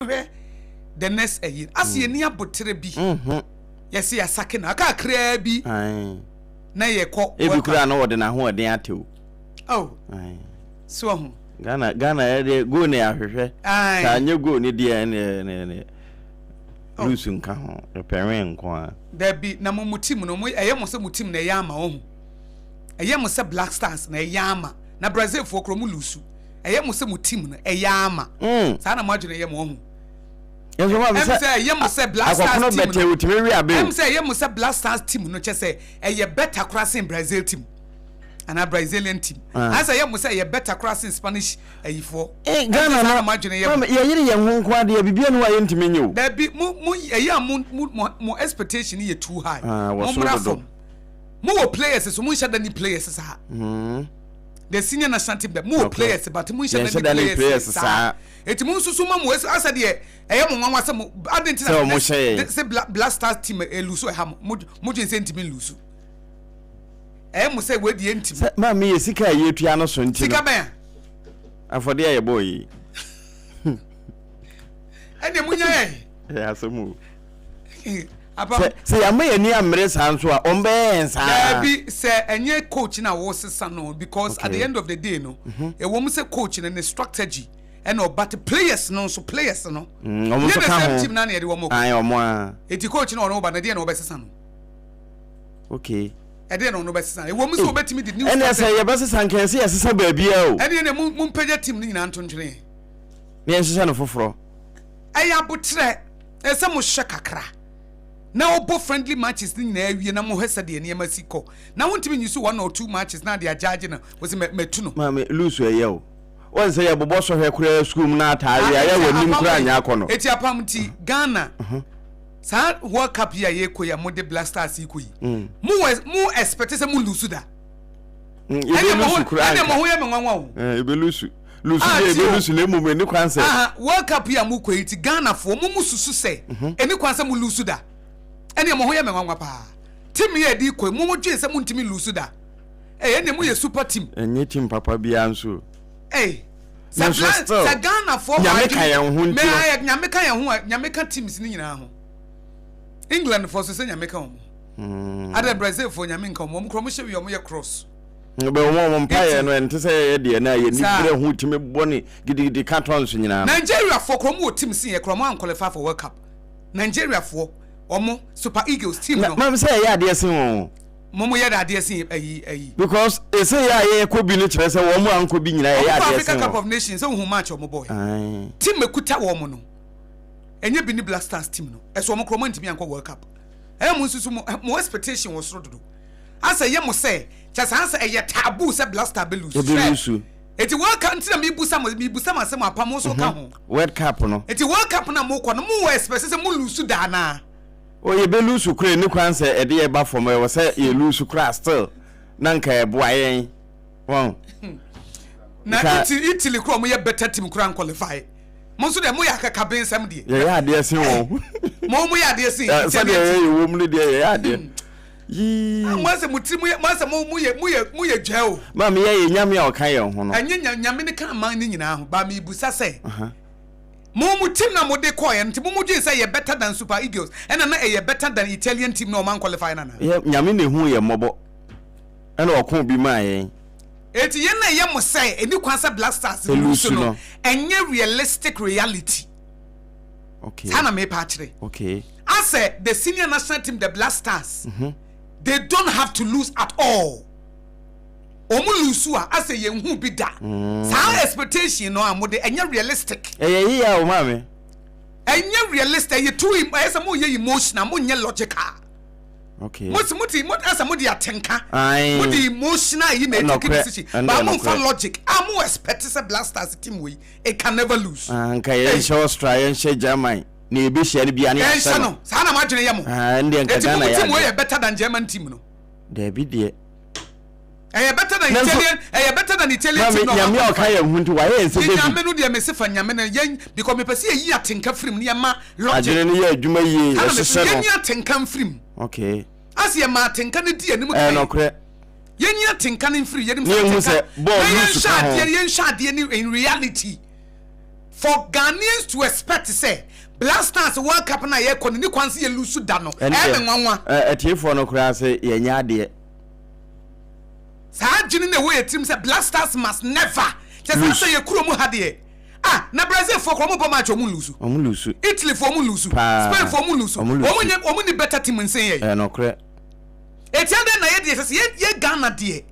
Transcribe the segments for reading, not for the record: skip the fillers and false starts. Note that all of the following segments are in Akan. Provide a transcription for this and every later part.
the next year as ye ni abotre bi yes ya sake na aka kra bi na ye ko e bi kra na wo de na ho den atew oh so ho Ghana e go ne ahwehwe ka nye go ne de ne lusu nka ho epere nko a da bi na mo team no mo eye mo se mo team na yama ho eye mo se Black Stars na yama na Brazil fo kro mo lusu eye mo se mo team no yama sa na mo adwene ye mo ho say ye mo se Black Stars team say ye mo se Black Stars team no che say eye better crossing Brazil team and a Brazilian team I say ye mo say ye better crossing Spanish ayifo Ghana na mo adwene ye yiri ye ho nko ade bibia no wa ye ntime nyew da bi mo eye mo expectation ye too high mo mra from mo players so mo shada ni players sa the senior national team more players but mo shada ni players sa eti mo susu ma mo asa de eye mo nwanwa se mo adentina mo se Black Stars team eluso ha mo dwen se ntimi lusu mo se we die ntimi ma me yesika ye tua no so ntimi sika ba afode ye boy ene munya ya asemu apa se ya me ni amre san so a ombe ensa ya bi se enye coach na wo sesa no because at the end of the day no e wo mu se coach na the strategy and but players no so players no omo so ka ho team na na ye de wo mo ai omo a eti coach na no ba na de na wo be sesa no okay e de no be sesa e wo mu so betimi the news ene say ye be sesa nkan se ye sesa ba bia o ene ne mu mpagya team ni nyina ntontwene ne ye sesa no foforo aya botre e se mo hye kakra na obo friendly matches ni na awie na mo hesa de ne masiko na wontimi nyisu 1 or 2 matches na de ajage na wo se metu no ma me lose ye o won say ye bobo so hwe kura school na taare ya wanim kura anya akono eti apam ti Ghana sa World Cup ya ye ko ya mo de Black Stars iko yi mu expect say mu lose da ebe lose kura ene mo ho ye me nwanwa o ebe lose ebe lose le mu me ni kwanse World Cup ya mu ko yi ti Ghana fo mu susu say eni kwanse mu lose da ene mo ho ye me nwanwa pa team ye di ko mu dwe say mu ntimi lose da ene mu ye super team enye team papa bia nso sa Ghana for nyameka ye ho nti nyameka ye ho nyameka teams ni nyina ho England for so say nyameka ho ada Brazil for nyameka ho mo kro hye wi ye cross be mo mpaye no ente say ye de na ye ni bere ho timi boni gidigidi cartons nyina Nigeria for kro mo team sin ye kro mo an qualify for World Cup Nigeria for omo Super Eagles team no mam say ye ade sin won momo ye da ade sin ayi because e say ye ko bi ni kire say wo mo anko bi nyina ye ade sin Africa Cup of Nations so hu match omo boy team mekuta wo mo no enye bi ni Black Stars team no e so omo kromo ntimi anko World Cup mo susu mo expectation was so dodo asa ye mo say just answer e taboo say Black Star be lose eti World Cup ntina mi busa ma say ma pam so ka ho World Cup no eti World Cup na mo ko no mo expect say mo lose da na o ye be lose kure ni kwanse e de ye ba for me we say ye lose kura still na nka e boa yen won na Italy kura mo ye better team kura qualify mo so de mo ya kaka ben sam de ye ya de sin won mo ya de sin say de ye wo mu ni de ye ya de yi mo se mutimu mo se mo ye dwao ma me ye nyame a o kan ye ho no anya nyame ne kan man ni nyina ho ba me busa say mo team na mo de call enti mo dwen say ye better than Super Eagles and na ye better than Italian team no man qualify na ye nyame ne hu ye mobo ena okon bi ma ye eti ye na ye mo say eni kwansa Black Stars lose no enye realistic reality okay sana me pa kire okay I said the senior national team the Black Stars they don't have to lose at all omu lusu a ase ye hu bi da sa expectation no amode enya realistic ye ya o mame enya realistic ye too esa mo ye emotional mo nye logical okay mo asa mo dia tenka mo di emotional ye na take decision but mo for logic am expect say Black Stars team we it can never lose nka ye show Australia she Germany na ebi hia ne bia ne asa no sa na ma dwene ye mo ndi nka Ghana ya team we better than German team no da bi de better than Italian team no nyame o kan ye huntu wa ye se nyame no de me se fa nyame na yen because me pese ye atenka frim ne ma logic ajene ne ye adwuma ye se no ye atenka frim okay as ye ma atenka ne di anim kan no kre yen ye atenka ne frim ye nim se ball lose ka ho yen shade ne in reality for Ghanaians to expect to say Black Stars World Cup na ye kɔ ni kwansi ye lose da no nwanwa etiefo no kura se ye nya de sa adwene na we team say Black Stars must never just say ye kuro mu ha de na Brazil for kuro mu bo match omu lose Italy for omu lose Spain for omu lose omu ni better team nsen ye no kura etiade na ye de say ye Ghana de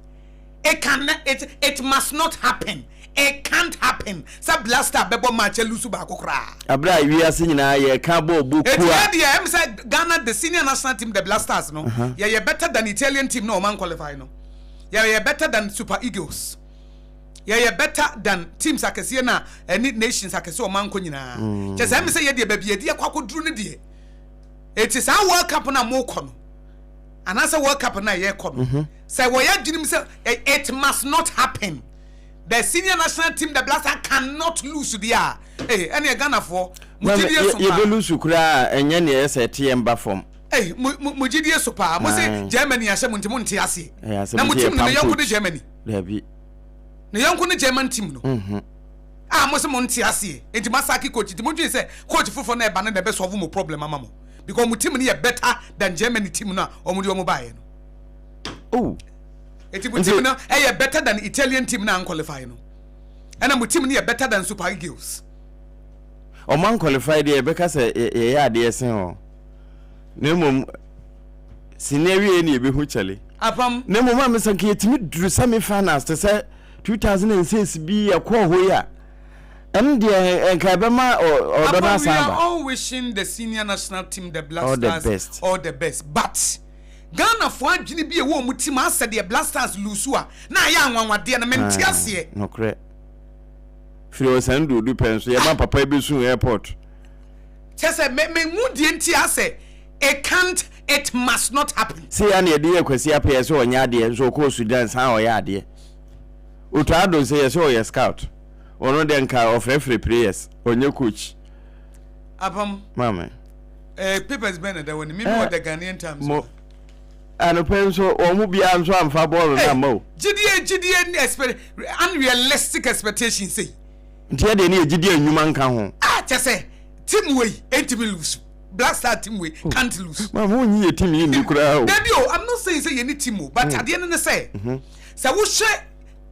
it must not happen. It can't happen. Sa Black Star bebo match lusu ba kokra. Abra wi ase nyina ye ka bo boku a. Em say Ghana the senior national team the Black Stars no. Yeah, better than Italian team no man qualify no. Yeah, better than Super Eagles. Yeah, better than teams akese na any nations akese o man ko nyina. Just em say ye de ba bia de kwakoduru ne de. It is our World Cup na mo ko no. And as a World Cup na ye ko no. Say we ya dwinim say it must not happen. The senior national team, the Black Stars cannot lose there. Hey, any Ghana for Mujidi you lose kura enye ne ese TM ba form. Hey, Mujidi Sopa, mo say Germany ashe muntimu nti ase. Na mutim no yonko de Germany. Dabi. Na yonko ne German team no. Mo say monti ase. Enti masaki coach, enti modwi say coach fofo na e ba na be solve mo problem ama mo. Because mutim no better than Germany team na omudi omo bae no. Oh. Team now better than Italian team now qualify no. And I'm team here better than Super Eagles. O man qualify there because ya de sen o. Nemum scenario ni be hu chale. Apam nemum am san ke timi duru semi finals to say 2006 bi e ko ho ya. Em de enka be ma o do na samba. We are all wishing the senior national team the Black Stars all the best. But Ghana for adwene bi e wo mutima ase de Black Stars lose a na ya anwanwade na menti ase no kre firi o sandu du penso ye ma papa bi su airport chese me mu die nti ase it must not happen. See ya na de kwasi apa so onya de so ko Sudan san o ya de o to ado say so o scout ono de nka of referee players onye coach apam mama papers been there when me what the Ghanaian times and penso o mu bia nso amfa ball na mo gidie unrealistic expectations say ntia de na gidie anwuma nka ho chese team way entimi lose Black Star team way can't lose ma mo nyi team yi ni kura o I'm not saying say any team but at the end of say say wo share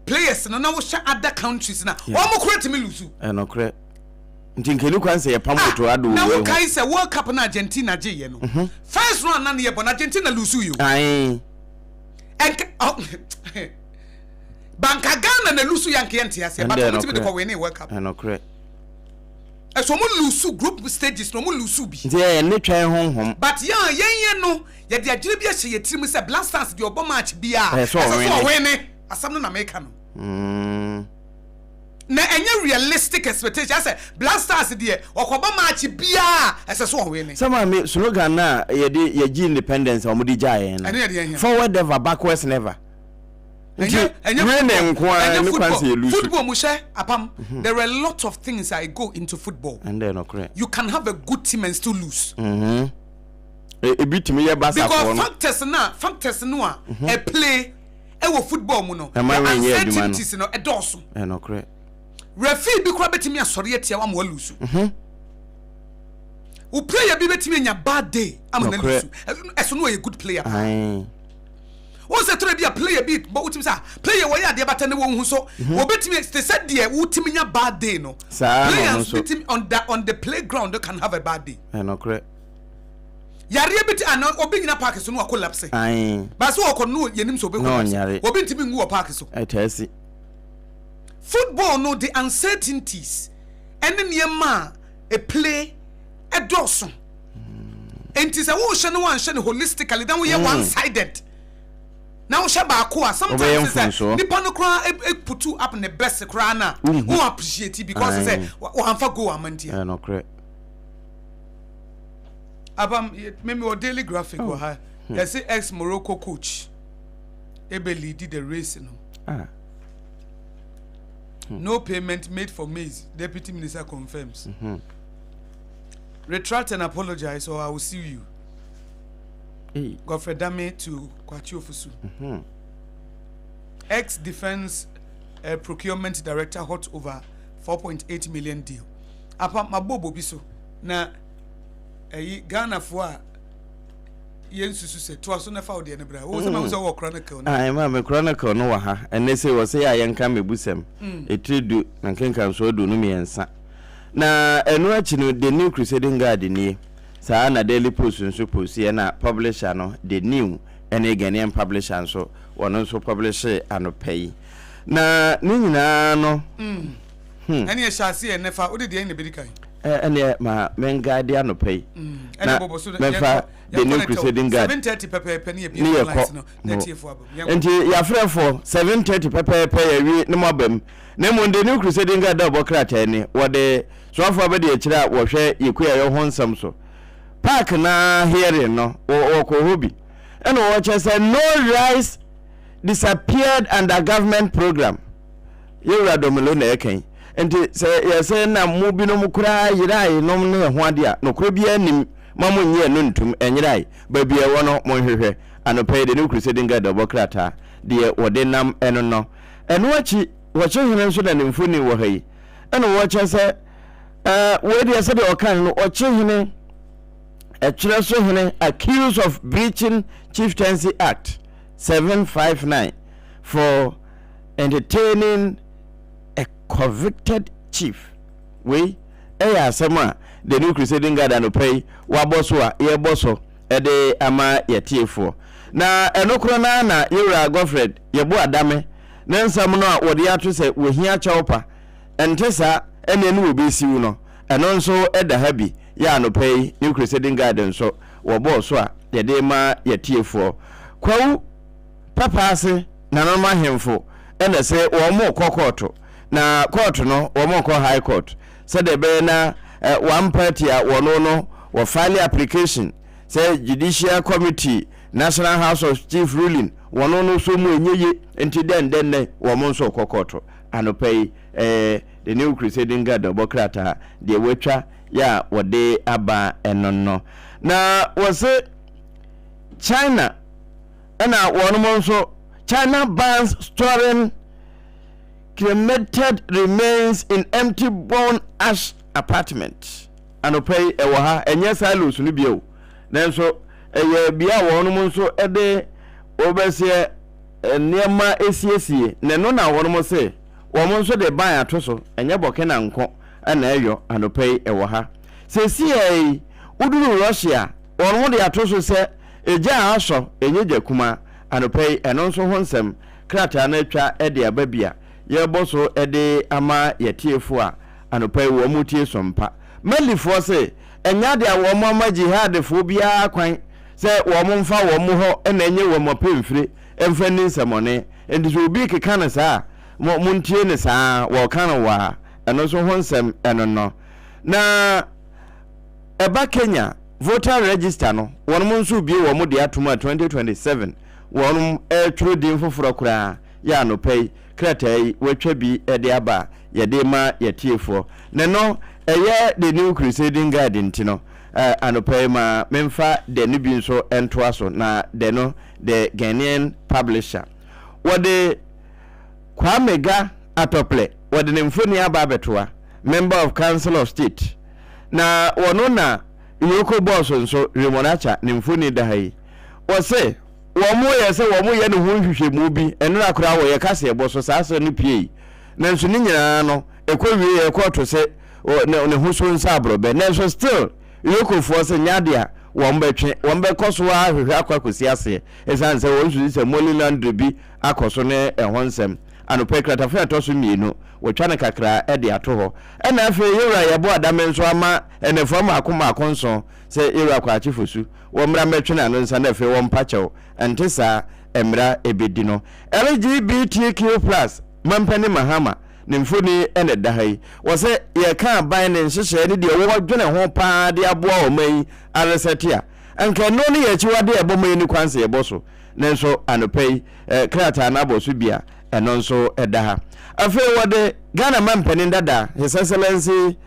players no na wo share other countries na o mo kura team lose no kura ntinkeni kwanse ye pamoto ado na wo kai say World Cup na Argentina je ye no first round na ye bon Argentina lose you ai banka Ghana na lose yanke ase but we team dey win World Cup no correct so mo lose group stages no mo lose bi ye ne twen honhom but yen no ye de agire bi ahye ye team say Black Stars de obo match bia so win asam no na make no na enye realistic expectation say Black Stars there okoba match bia ese so win some me slogan na ye gi independence o mo di jaye na forward ever backwards never football mushe apam there are a lot of things that go into football and then okay you can have a good team and still lose e bitimi ye basa for no factors no a play e wo football mu no uncertainties no e doso and okay referee bi kura betimi asori etia wa mo lose o player bi betimi nya bad day am na lose eso no a good player what's the three be a player beat but what say player where they bata ne won hu so obetimi they said there utimi nya bad day no players betimi on the playground they can have a bad day no correct yare bit an obinyina park so no collapse but so ko no yenim so be collapse obintimi ngu park so etasi football no the uncertainties and niema a play a doso enti say wo hye no wan hye holistically then we one sided. Now shaba akwa sometimes nipa no kra put up in the best kra na who appreciate it because say amfa go amantia no correct abam maybe or daily graphic or ha they say ex Morocco coach Ebeli did the race no no payment made for maize deputy minister confirms retract and apologize or I will sue you. Godfrey Dame to Kwachi Ofusu. Ex-defense procurement director hot over 4.8 million deal. apa mabobo bi so na Ghana fo a yensusu se to aso na fa ode ne bra wo se ma so wo chronicle na ai ma me chronicle no wa ha ene se wo se ya yenka mebusem etredu na kenkan so do no miensa na enu achi no the new crusading guard ni saa na daily post nso post ye na publisher no the new ene Ghanaian publisher so wono nso publish anopai na ni nyina no ene ye shase ene fa ode de ene bedikai ene ma mengadi anopai na mefa the new crusading guard 7:30 pepe ne be online no na tiefo abam enti ya frefo 7:30 pepe ya wi ne mobam na mo the new crusading guard abokrata ni wode soafo abede ya kira wo hwe yekuya yo honsam so park na hearing no wo ko hobi ene wo che say no rice disappeared under government program yewra domelo na ekan enti say na mu bi no mukura yirai no ne ho ade a no kro bi anim mamu nye no ntum enyirai ba bi e wono mo hwehwe anopai de new crusading guard abokrata de wode nam eno no eno achi wo che hene nso da ne mfuni wo hayi ene wo che say we dey say de okan no o che hene so hene accused of breaching Chieftaincy Act 759 for entertaining a convicted chief. We asema the new crusading guard and pay wa boso a ye boso de ama yetiefo na enokro na yewra Godfred yebo adame na nsam no a wode ato se wohia chawpa entesa ene no obi siwu no eno nso eda habi ya no pay new crusading guard nso wo boso a de ma yetiefo kwawu papa ase na no mahemfo ene se wo mo kokoto na court no wo mo ko high court se de be na one party a wono no wo file application say judicial committee national house of chief ruling wono no so mu enyeye enti den wo mo so kokoto anopai the new crusading guard obokrata de wetwa ya wode aba enono na wose China na wono mo so China bans storing cremated remains in empty bone ash apartment anopai ewo ha enye silos no bio nanso eye bia wono mo so ede obese niema esiesie ne no na wono mo se wo mo so de ban atoso enye boke na nko na eyo anopai ewo ha se sie uduru Russia wono mo de atoso se eja aso enye jakuma anopai eno so honsem krata na atwa ede ababia ye boso ede ama yetiefo a anopai wo mutie sompa malifo se enya de wo mo ma jihad fo bia kwan se wo mo mfa wo mo ho na enye wo mo pemfire emfa ni nsamone endi so obi keka na saa mo ntie ne saa wo kan wa eno so honsem eno no na eba Kenya voter register no won mo nso bi wo mo de atoma 2027 won true din foforo kura ya no pay kratai wetwa bi de aba ye de ma yetiefo ne no eye the new crusading guard ntino anopai ma memfa de no bi nso entoaso na de no the Ghanaian publisher wode Kwamega Atople wode ne mfoni aba betoa member of council of state na wono na yoko boss nso Remonacha ne mfoni da hai wose wo mo ye se wo mo ye ne ho hwehwemu bi eno akora wo ye kase boso saasa ne pie na nso ni nyina no ekwawie ye koto se ne ho so nsa abrobe na so still yoko fo se nyadea wo mbe koso wa hwehwe akwakosi ase esan se wo nsu se Moliland bi akoso ne ehonsem anope kratafa etoso mienu wo twa ne kakra de ato ho na afi yewra yebo adame nso ama enefo ma akoma akonso se yewra kwa chifosu wo mra metwe na no nsa na afi wo mpachew entesa emra ebedino LGBTQ+ mampani mahama ne mfoni ene dahai wo se ye kan ban ne nhyehyɛ ne de wo dwene ho paa de aboa o mai aresetia anka no ne ye chiwade ebo mai ni kwanse ye boso nenso anopai krata na boso bia eno nso edaha afi wode Ghana mampani dada His Excellency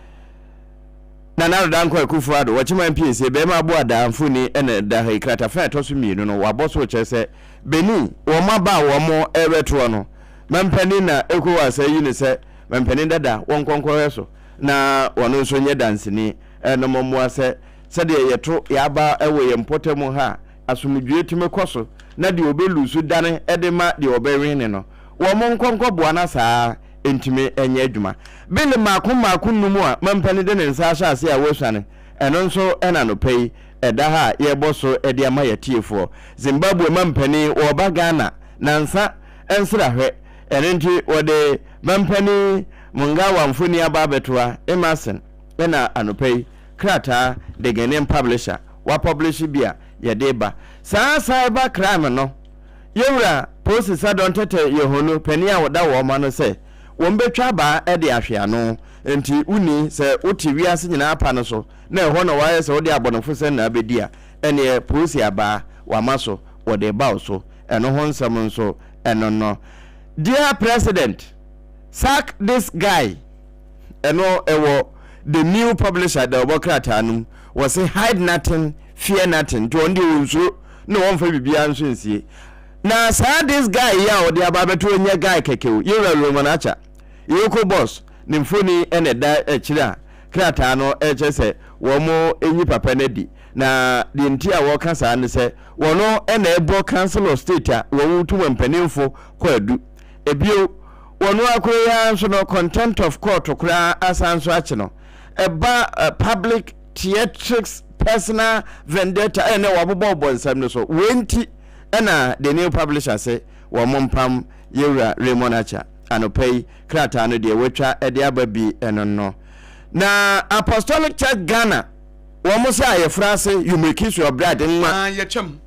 Nana Danko Akufo-Addo wachima MPC be ma aboa da mfoni ene dahai krata fa etoso mienu no waboso chese beni wo maba wo mo eretro no mampani na ekowa say yi ne se mampani dada won konkoro so na wono nso nye danseni no momoa se de yeto yaba ewe yempotemu ha asumdwe timi koso na de obelusu dane edema de oberine no wo mo nkonko boa na saa entimi enye adwuma bele makon numu a mampani de ne nsa ahase a wosane eno nso ena no pei eda ha ye boso ede ama yetiefo Zimbabwe mampani wo ba Ghana na nsa ensra hwe enenti wode mampani mungawa mfuni aba betwa Emerson ena anopei krata de Ghanaian publisher wa publish bia ye deba saa cyber crime no yewura processor don tete yehono pani a woda wo ma no se wo mbetwa ba e de ahwe ano enti uni se oti wiase nyina apa no so na eho no waye se wode abonofo se na abedia ene process aba wa maso wode ba so eno ho nsam nso eno no. Dear President, sack this guy. Eno ewo the new publisher the Obokrata anum was say hide nothing, fear nothing. To ondi unso no one for bibia nso nsie. Na sa this guy ya odi ababeto nya guy kekew. Yewra Romanacha. Yoko boss, nimfoni ene da echira. Krata no echese wo mo enyi papa nedi. Na the ntia wo kasa ne se wono ene ebo council of state a wo wutu wempanimfo kwadu. Ebio wono akoya nso no contempt of court okura asanso achi no eba public theatrics personal vendetta ene wabobo bonsam no so wenti ena the new publisher say wo mompam yewra Raymond Acha anopei krata no de wetwa ede ababi eno no na Apostolic Church Ghana wo mo say ayefra say you make kiss your bride nwa yetwam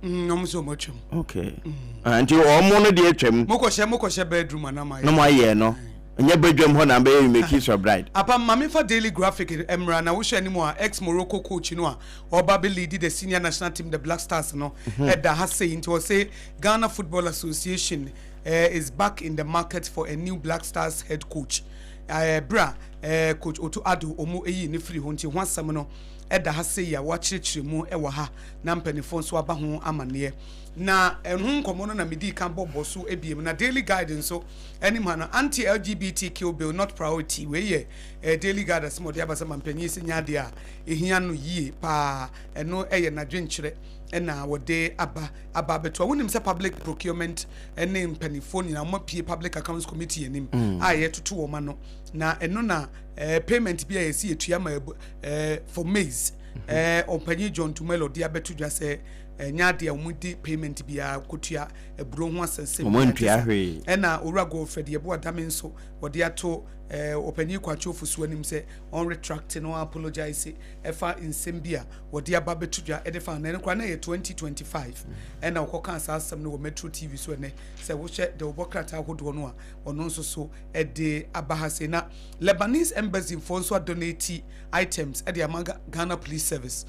no so much okay anti o mo no de atwam mokoshe bedroom anama no maye no nya bedroom ho na be you make kiss your bride apa mame for daily graphic emra na wo hwe ni mo a ex Morocco coach no a oba be lead the senior national team the Black Stars no eda ha say into say Ghana Football Association is back in the market for a new Black Stars head coach coach Otu Ado omo eyi ne free ho nti ho asam no eda ha say ya wachirechire mu ewo ha na mpanifo nso aba ho amane na enhu nkomo no na medi kan boboso ebiem na daily guidance so any man anti LGBTQ bill not priority we ye daily guidance mo de abasa mampanyi sinyade a ehia no yie pa eno eye na dwenkyere ena wode aba beto wonim se public procurement ene mpanifo ni na mo pie public accounts committee enim a ye toto wo ma no na eno na payment bia ye si etua ma for maize ompanyi John Tumelo de abeto dwa se nyade omudi payment bia kotua eburo ho asese omontua hwe ena owura go fed ye bo adame nso wode ato opanyi kwacho fusu anim se on retract no apologize efa nsem bia wode aba betudwa edefa na kwa na ye 2025 ena okoka asasem no Metro TV so ene se wo hye de obokrata ahodo no a ono nso so ede abahase na Lebanese embassy for nso donate items ede amanga Ghana Police Service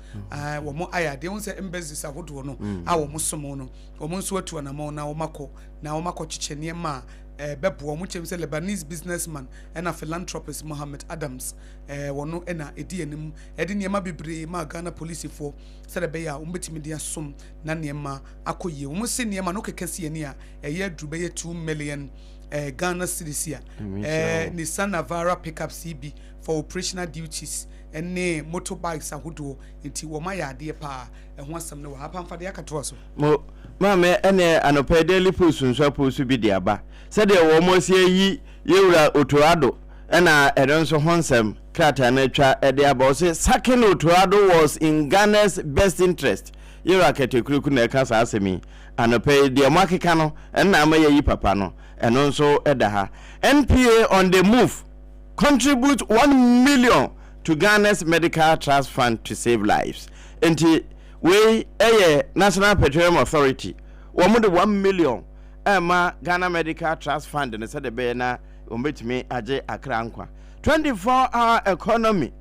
wo mo aya de won se embassies ahodo no a wo mo somo no wo mo nso atu na mo na wo mako chichenie ma bebo mo chem se Lebanese businessman ena philanthropist Mohammed Adams wono ena edi anim edi niema bebre ma Ghana police for se be ya umbetimi dia som na niema akoye wo se niema no kekase ani a eye adrube ye 2 million Ghana cedis ya Nissan Navara pickup CB for operational duties ene motorbikes ahodo enti wo ma ya ade pa ho asam ne wo hapa mfa de akato so mo mame ene anope daily post nso post bi de aba se de wo mo se yi yewura Otuado ena edonso honsem krata na twa ede aba o se sacking Otuado was in Ghana's best interest yewura ketekruku na eka sa asemi anope de makeka no ena ama yi papa no eno nso eda ha NPA on the move contribute 1 million to Ghana's medical trust fund to save lives. Enti we National Petroleum Authority womo de 1 million ma Ghana Medical Trust Fund ne said be na ombetimi age akra nkwa 24-hour economy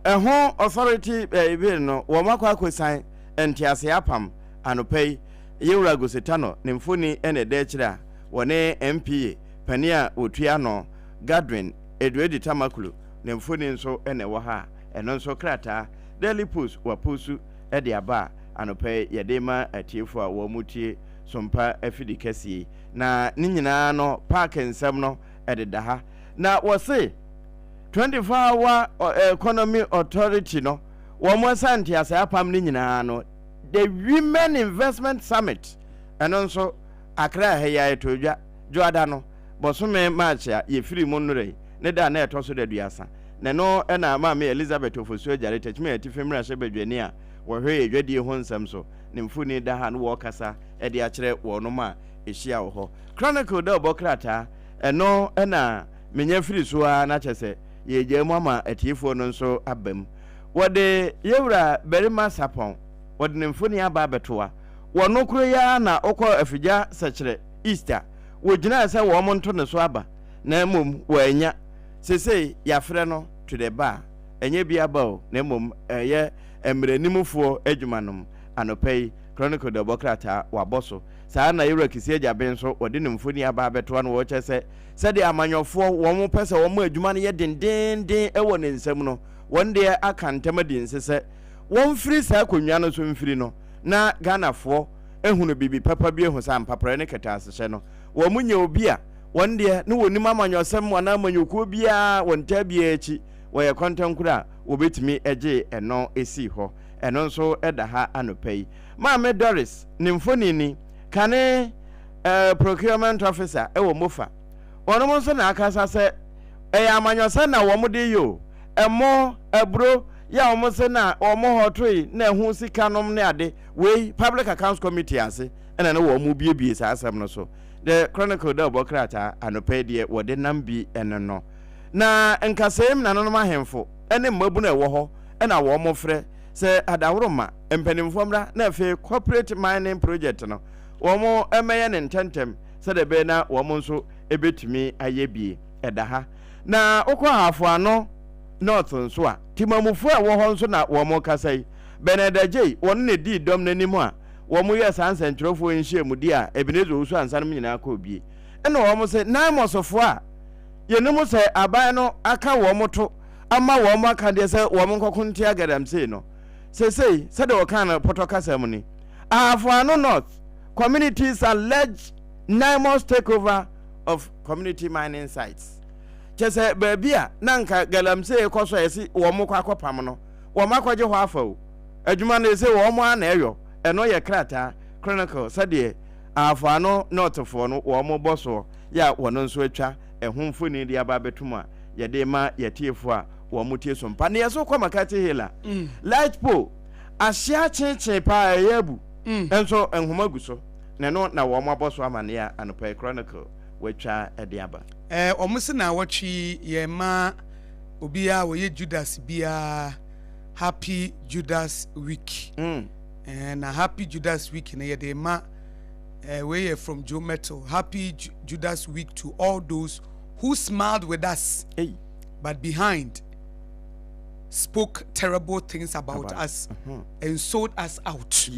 ho authority be no wo makwa akosan entiase apam anopei yewura gosetano ne mfoni ene de kira wone MPA pania otua no Gadwin Edwedi Tamakulu ne mfoni nso ene wo ha eno nso krata Daily Post wa postu ede aba anope yedema atiefo a wo mutie sompa afidi kesi na ni nyina no park nsem no ede da ha na wɔse 24-hour economy authority no wɔn santi asa apam ne nyinaa no the women investment summit ɛno nso akra ha ya etodwa joada no bosome march a yefiri mu nnore ne da na ɛtɔ so da duasa na no ɛna maame Elizabeth Ofosuo Jare techme atife mra hye badwani a wɔhwɛ edwadie ho nsɛm so ne mfuni da ha no wɔkasa ɛde akyerɛ wɔnom a ehia wɔ hɔ chronicle da obokrata ɛno ɛna menya firi so a na kyese yegye mu ama atiefo no nso abam wɔde yewura berima sapon wɔde ne mfuni aba betoa wɔno kuro ya na okɔ afigya sɛkyerɛ Easter wɔgyina sɛ wɔn nto ne so aba na mmom wɔanya sesei yafrɛ no to the bar enye bia ba o na mmom ɛyɛ emrenimfoɔ adwumanom anɔpɛyi chronicle de bokrata waboso saa na yewura kisi agyaben so wɔde ne mfoni aba betoa no wɔkyɛ sɛ de amanyɔfoɔ wɔn pɛsɛ wɔn adwuma no yɛ dendenden ɛwɔ ne nsam no wɔn de aka ntɛm de nsesɛ wɔn firi saa konwa no so mfiri no na Ghanafoɔ ehunu bibi papa bi ehu sa mpapra ne keta asehye no wɔn nya obi a wɔn de ne wɔnim amanyɔsɛm wɔn amanyɔkuo bia wɔn ta bia akyi wɔyɛ kɔntankura wɔbetumi ɛgye ɛno esi hɔ ɛno nso ɛda ha anɔpɛyi maame Doris ne mfoni ni kane procurement officer ɛwɔ mofa wɔn nso na akasa sɛ ɛyɛ amanyɔsɛm na wɔn de yo ɛmo ɛbro ya wɔn sɛ na wɔn hɔtoi na ɛho sika nom ne ade wei public accounts committee ase ɛna ne wɔn biebie saa asɛm no so the chronicle da obokrata anɔpɛ deɛ wɔde nam bi ɛno no na nkasɛm na nonom ahemfo ɛne mmabu na ɛwɔ hɔ ɛna wɔn frɛ sɛ adaworoma mpanimfoɔ mra na afei corporate mining project no wɔn ɛmɛyɛ ne ntɛntɛm sɛ de bɛɛ na wɔn nso ebetumi ayɛ bie ɛda ha na okɔ hafo ano north nso a timamufo a wɔ hɔ nso na wɔn kasa yi benedajei wɔn ne di dɔm n'anim a wɔn yɛ sansa ntwerɛfoɔ nhyia mu di a ebenezo usu ansanum nyinaa kɔ bie ɛna wɔn sɛ nan mɔsofo a yenim sɛ aban no aka wɔn to ama wɔn aka deɛ sɛ wɔn nkɔko ntia gadamsey no sesei sɛ de wɔka na pɔtɔ kasa mu ni Afuano North communities allege NIMO's takeover of community mining sites. Chese bebia nanka galamsey koso esi womo kwa akopam no womo akwaje ho afa adwuma na ese womo ana eyo eno ye krata chronicle sade Afuano North fo no womo boso ya wono nso atwa ehumfo ni dia ba betum a ye de ma yetiefo a womo tie sompa na yeso kwa makati hela light pole ahia chenche pa eyabu enso enhoma guso na no na womo aboso amane ya anopa chronicle wetwa ediaba omusi na watchi ye ma obia wo ye Judas bia happy Judas week na happy Judas week na ye de ma we from Joe Metal happy Judas week to all those who smiled with us but behind spoke terrible things about us and sold us out.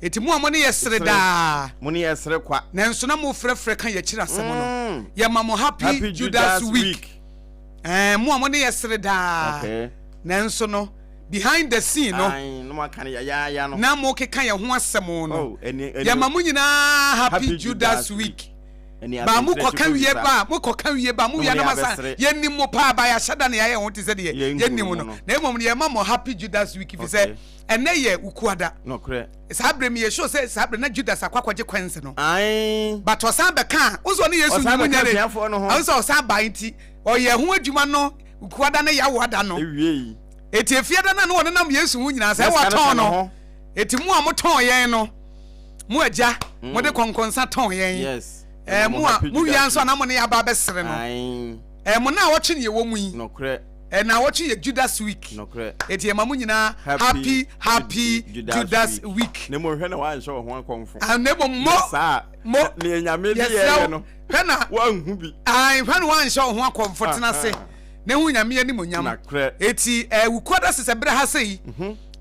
Eti mu amone yesre da moni yesre kwa na nso na mo frefre kan ye kira asem no ye ma mo happy Judas week mu amone yesre da na nso no behind the scene no no makan ya no na mo keka ye ho asem no ye ma mo nyina happy Judas week ba mu koka wie ba mu koka wie ba mu ya na masa ye nim mo pa ba ya hyada na ye ho te se de ye nim no na emom ye ma mo happy Judas week fi se ene ye ukuada no kre sabre mi ye show say sabre na Judas akwakwaje kwense no but osan be kan unso ne Yesu nyimu nyare unso osan ba nti o ye ho adwuma no ukuada na ya wada no eti efiada na no nam Yesu hu nyina say wa ton no eti mu a mo ton yen no mu agya mo de konkonsa ton yen yes mu a mu wian so na mo ne ya ba besere no mo na wo twe ne ye wo mu yi no kre na what you Judas week no kre eti e mamu nyina happy Judas week ne mo hwe na wan show ho akonfo ne mo ne nyame bi ye no hwe na wan hu bi hwe na wan show ho akonfo tena se ne hu nyame ani mo nyam eti wukoda sese bre ha sei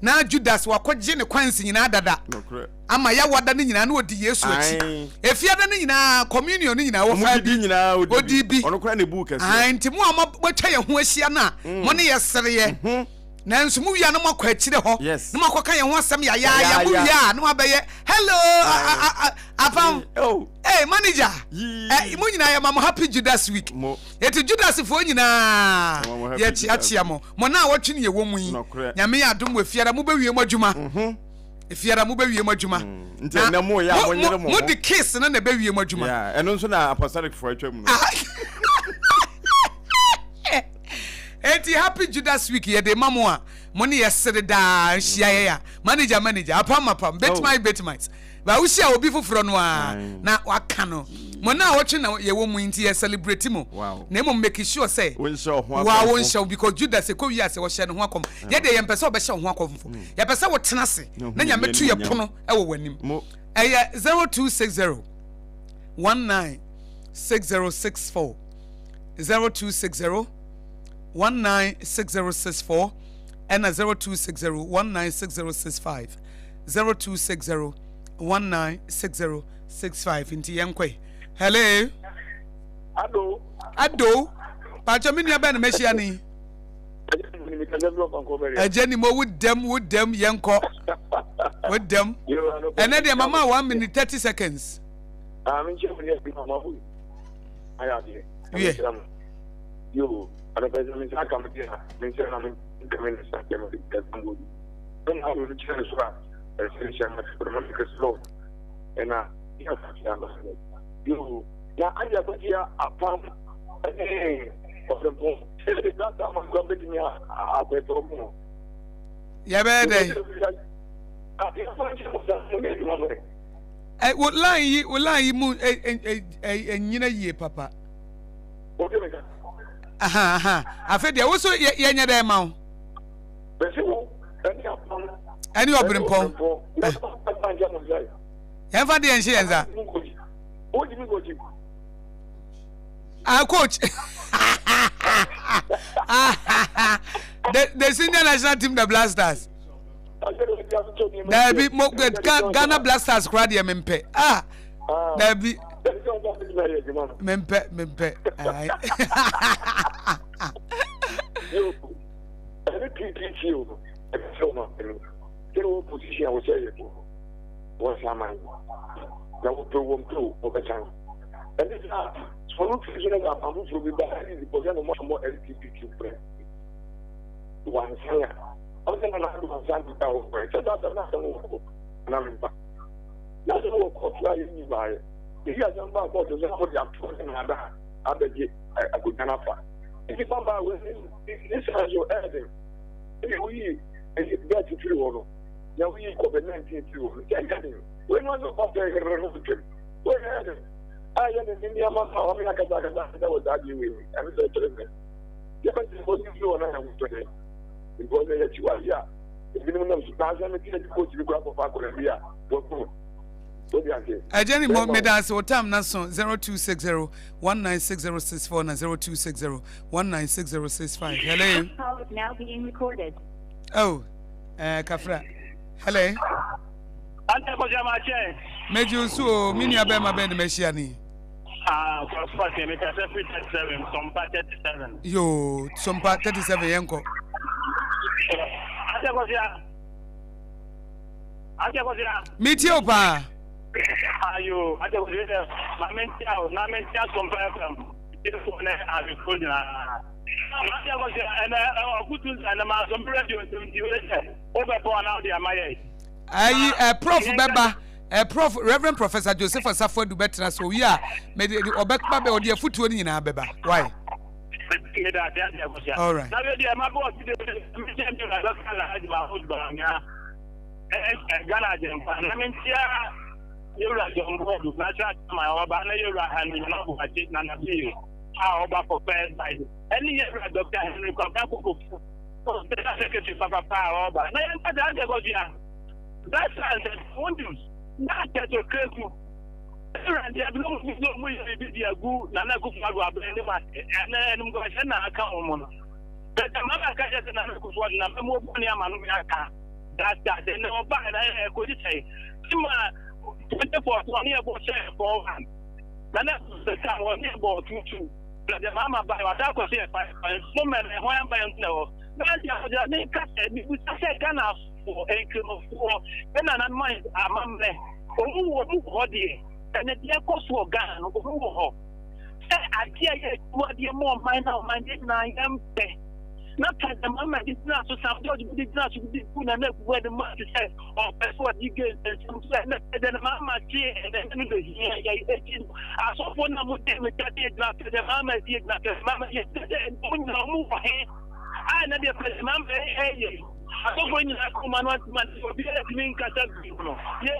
na Judas wakoje ne kwansi nyina dada no kre ama ya wada ne nyina na odi Yesu achi efiada ne nyina communion ne nyina wo fa di nyina odi bi ono kra ne book ese nti mu ama botwa ye ho ahia na mo ne yesere ye na nso mu wia no makɔ akire ho yes no makɔka yɛn ho asɛm ya mu wia no abɛyɛ hello apam hey manager mo nyina yɛ mam happy Judas week eti Judas fo nyina yɛ achia mo na wɔtwe ne yɛ wɔ mu yi nyame yɛ adom wɔ fiara mo bɛwie mo adwuma efiara mo bɛwie mo adwuma na mo ya mo nyere mo the case na bɛwie mo adwuma yeah ɛno nso na apostolic for atwa mu no eti happy Judas week ye de mamo a mo ne yesere da hia ya manager apam BITMISE ba wo hia obi foforo no a na waka no mo na wo twe na ye wo mu nti ye celebrate mo na mo make sure say won show ho won show because Judas e ko wi ase wo hye ne ho akom ye de ye mpese obehye ho akomfo ye pese wo tena se na nya metu ye pono e wo wanim eye 0260 196064 0260 196064 and 0260 196065 0260 196065 inti yankwe hello ado pacho minu abe na mehia ni ajeni mo with them yanko with them and then mama 1 minute 30 seconds yo ana pesa mimi saka mtia mimi sana mimi saka mimi kazangu ndio hapo ni chana sura sisi ama tunaona slow na hiyo sana yo na aje kwa apam kwa sababu sisi data ama kwa bidii hapo promo ya bede wallahi mu nyina yie papa okay mega aha afedia wo so ye nya dem ma wo ani obrinpon yan fa de en hye enza coach the senior national team the Blasters there be Ghana Blasters crowd ye mempe there be mempe yo any PPC so ma kero position I was saying was sama na wo pro won pro obetan and this so no position na amu pro bi ba ni because no more LGBTQ friend one say I was na do san ta o so that na so na mba na so wo ko try ni ba ye ya san ba ko to so ko ya to na da abeje agudana fa if you come back with this as your ending we get to through now we COVID-19 too we not of the revolution we had I am in India man how we that was that you and so yeah but what you on I today because they you are yeah if you know some coach you grab for Colombia Ajeni mo medans o tam na so 0260 196064 na 0260 196065 hello call is now being recorded kafra hello ante ko jama che meju so mini abema be de mehia ni first me ka 37 sompa 37 yo sompa 37 yenko ante ko sia mitio pa ayo ate ko dire na mentia sompa FM it ko na abi ko na ate ko sia na kutu na ma sompa radio nti we se o be po na de amaye prof beba prof Reverend Professor Joseph Asafo du betra so wi a me de obekpa be odi afutuo ni nyina beba why all right na we de ma bo ti de me champion na kala haji ba ho ba nya Ghana jempa na mentia yura jombo du na cha ma oba na yura hani na bu haji na na bi oba for first side any yura Dr. Henry Kwabako so the secretary papa oba na yenta da de godia that's and wonders na get to crazy and they belong to no we be dia gu na na gu fa go abende ma na enum go na aka omo no but mama ka je na ku so na mo bu ni ama no aka that then oba na ko ji say ma 24 ni ebo share for one na se ka wo ni ebo 22 but the mama ba wa ta ko say 5 so men ho yan ba yan na I make a Ghana for a for then an mind a mamma who and the AKOSUA Ghana who I hear what the more minor minded I am. Not that the moment is not so some judge did not be put and where the master says, or what you get, and some said, then Mamma chair, and then here, I saw one of them with that the Mamma did not, the Mamma yesterday, and move ahead. I never put the Mamma. I don't want to come on 1 month for being a clean category. Yeah,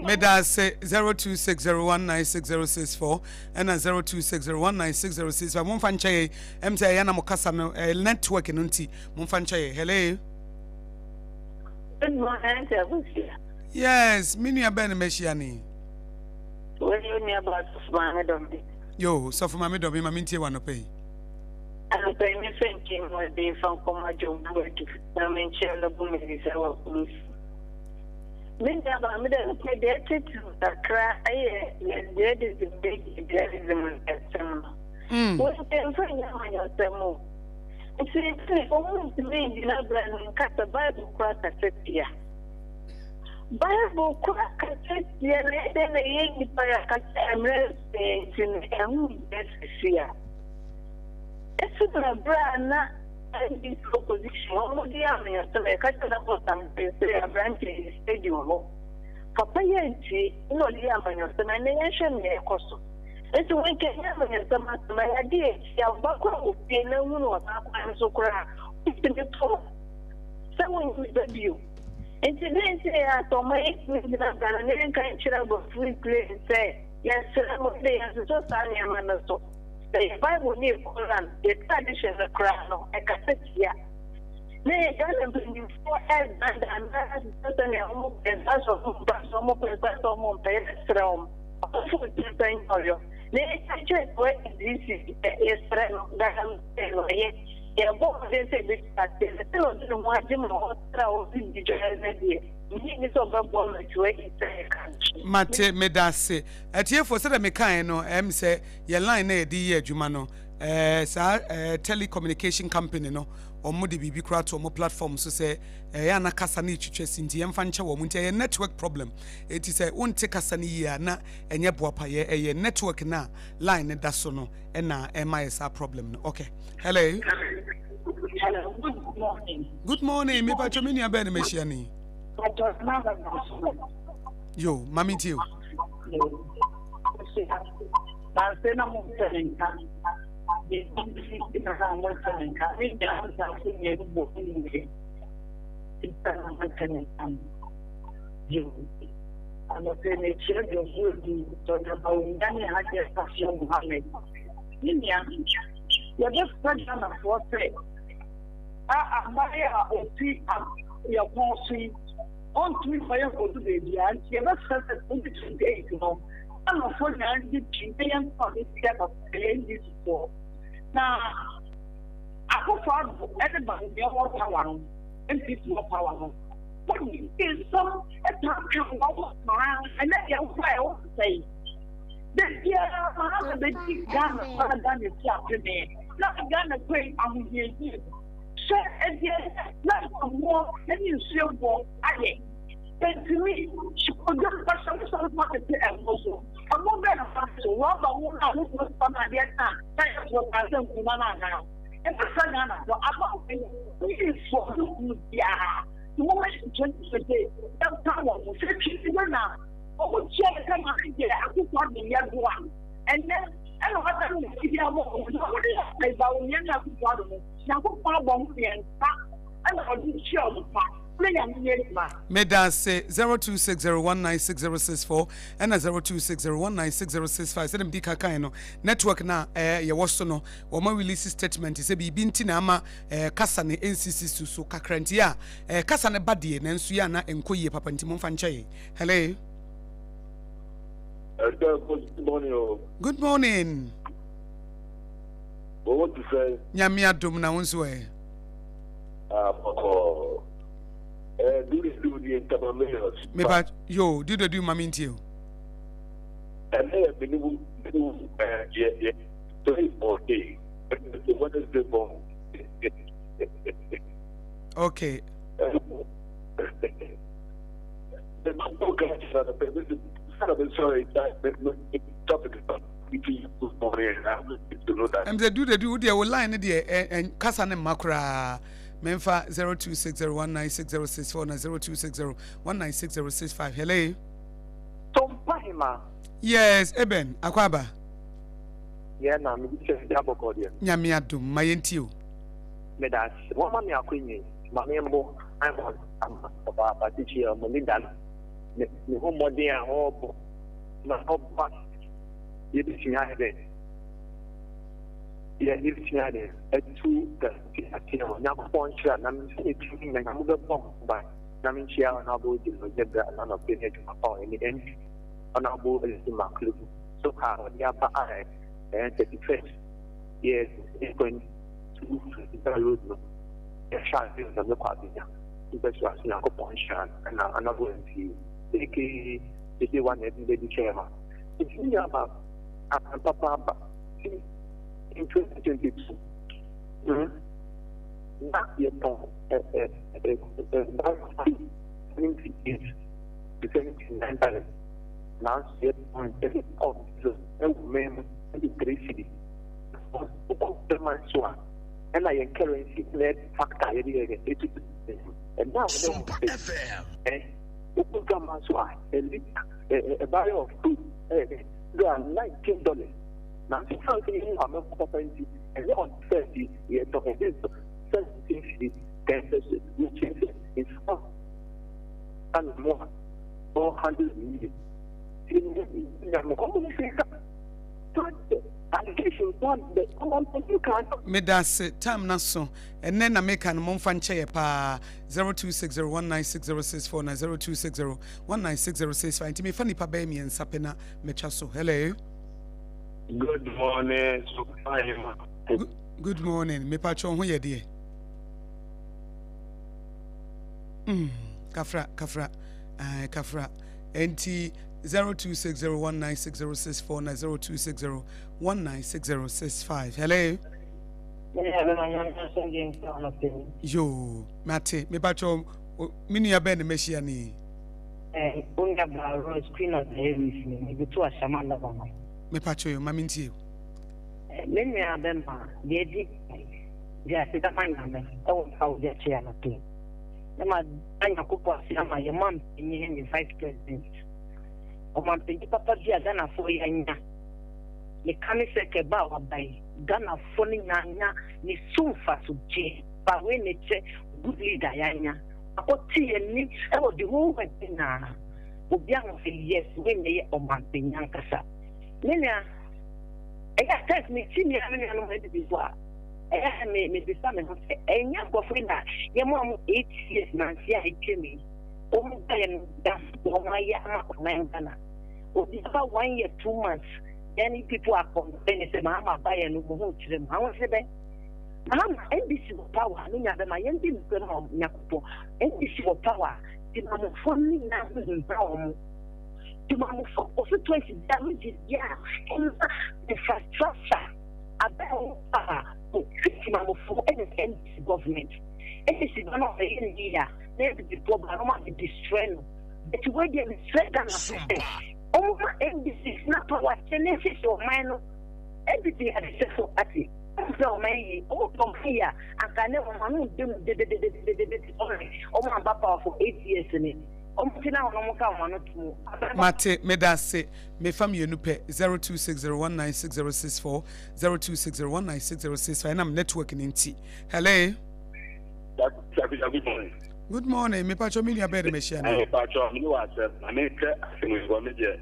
Meda say 0260196064 and 0260196065. Mumfanchaye MTA yana mukasa no network nunti mumfanchaye. Hello. Good morning, Abusia. Yes, minu ya ben meshiani. What do you mean about Mama Dombi? Yo, so for Mama Dombi mamintie wanope. I'm thinking what they found from my job. I'm in Chelabum is our police. Linda, I'm going to get to the cry. There is a big idealism at some. What can find on your demo? It's almost made in a brand and cut the Bible crack a set here. Bible crack a set here, then a young fire cut and rest in a moon. It's a brand and this opposition. Almost the army of the Catalan branch in the stadium. Papa Yanti, no, the army of the nation, AKOSUA. It's when Kenyan and the my idea, Yabako would be no one of our so cry. It's the talk. Someone with the view. And today, say, I told my Ghanaian country about free play and say, yes, I'm there as a social. The Bible near Quran, the tradition of crown, a cassette here. Nay, God, bring for head and that's certainly a moment and that's a moment, that's a moment, from a nay, I check what this is friend that I'm saying. Yeah, both of them say this, but the fellow didn't want him or throw the journey. Mate medase atie for say me kan no say your line na di adwuma no sa telecommunication company no omo de bibi kra to omo platform so say ya na kasa na twetwe sinti yemfa nche wo nti network problem eti say wonte kasa na yi na enye boapa ye network na line da so no na MIS problem no. Okay, hello. Hello, good morning. Good morning, me pa chomini abe na meshiani. Yo, mami tio. On to fire for the baby, and she ever said that 28, you know. I'm a full man, the Chilean for this step of playing this for. Now, I go for everybody, more power, and it's more power. What is some attraction of man, and then you will say, then here, I have the big gun, rather than the Japanese. Not a gun of great, I'm here. And yes, not more than you still go. I and to me, she could just pass some sort of market and also. A more better so what the one I look for my dear time. That's what I don't know now. And the son, so I'm really for yeah. The moment you turn to say, that time was 50 now. Oh, we'll check them out here. I could not be young one. And then, I don't know what I'm going about young people. Meda say 0260196064 and 0260196065. Say them di kaka no network na ye woso no wo ma release statement say bi nti na ama kasa ne NCC so kakranti a kasa ne bade na nsu ya na enkoyie papa nti momfa nchaye. Hello. Good morning. Good morning. What to say? Nyame adom na wonso do the intermalayers. Me ba yo do mami ntio. And they have been 3 or 8. What is the bone? Okay. Sorry, topic about do the line and Kasane Makra. Memfa 0260196064 0260196065. Hello. Sompa. Yes, Eben Akwaba. Yeah, na me say double dia. Nyame adom mayentio. Me das. Wo ma me akwinyi. Ma me mbo. I'm about teaching money dan. Me ho modern a ho na ho ba. Ye bi tinya de. Yeah, you see, I two that now point and I'm saying, I'm going to bomb by Naminchia and ABOAGYE Zebra and of the head of my power in the end. On ABOAGYE is my clue. So, how the upper eye and the defense. Yes, it's going to the road. A child is on the party. Because you are seeing a point and I'm not going to take the one that the chairman. It's me about Papa. In 2022, not yet to 79 balance. Now, yet on every officer and member and the great city. And I encourage net factor and now SOMPA FM. A barrel of food, they are $19. Now, something I'm not property, and on 30 years of this 17 which is and more 400 million. Me das time na so and then I make an monfanche pa 0260196064 na 0260196065 me funny pa be me en sapena me chaso. Hello. Good morning, Good morning. Me patron ho ye de. Kafra. NT 0260196064 na 0260196065. Hello. Yo, Mate, me patron mini ya ben meshia ni. Unga ba rose queen of the heavens me be to ashamanda ba. Me pacho yo maminti you. Men me abemba de di ya se ta fanya me e won how de chia na to na ma anya kupo asia ma ye mam ni ni vice president o man pe papa dia Ghana fo ya nya le kame se ke ba wa bai Ghana fo ni nya ni sunfa so je pa we ne che good leader ya nya akoti ni e wo di wo we na obi an say yes we ne o man pe nya nkasa Nina, I got text me, see me, I mean, I'm ready before. I may be something, and young Bofrina, your mom 8 years, Nancy, I came in. Oh, that's my Yama. Oh, about 1 year, 2 months. Any people are complaining, say, Mama, buy a new home to them. How was it? Mama, NBC power, I mean, my ending home, Yakupo, NBC power, the Mamma Fonny now in Brown. To Mamma for also 20 damages, yeah, and infrastructure about Mamma for any government. NBC one of the year, maybe the problem of the destroying. But where they said that oh, NBC is not power, Genesis or minor. Everything had a sexual party. So many, oh, from here, and can never do my papa for 8 years in it. Mate, me da se me fam you nupe 0260196064 0260196065 and I'm networking in T. Hello. Good morning. Good morning. Me pacho me bed me share. Me pacho me was I mean we go me je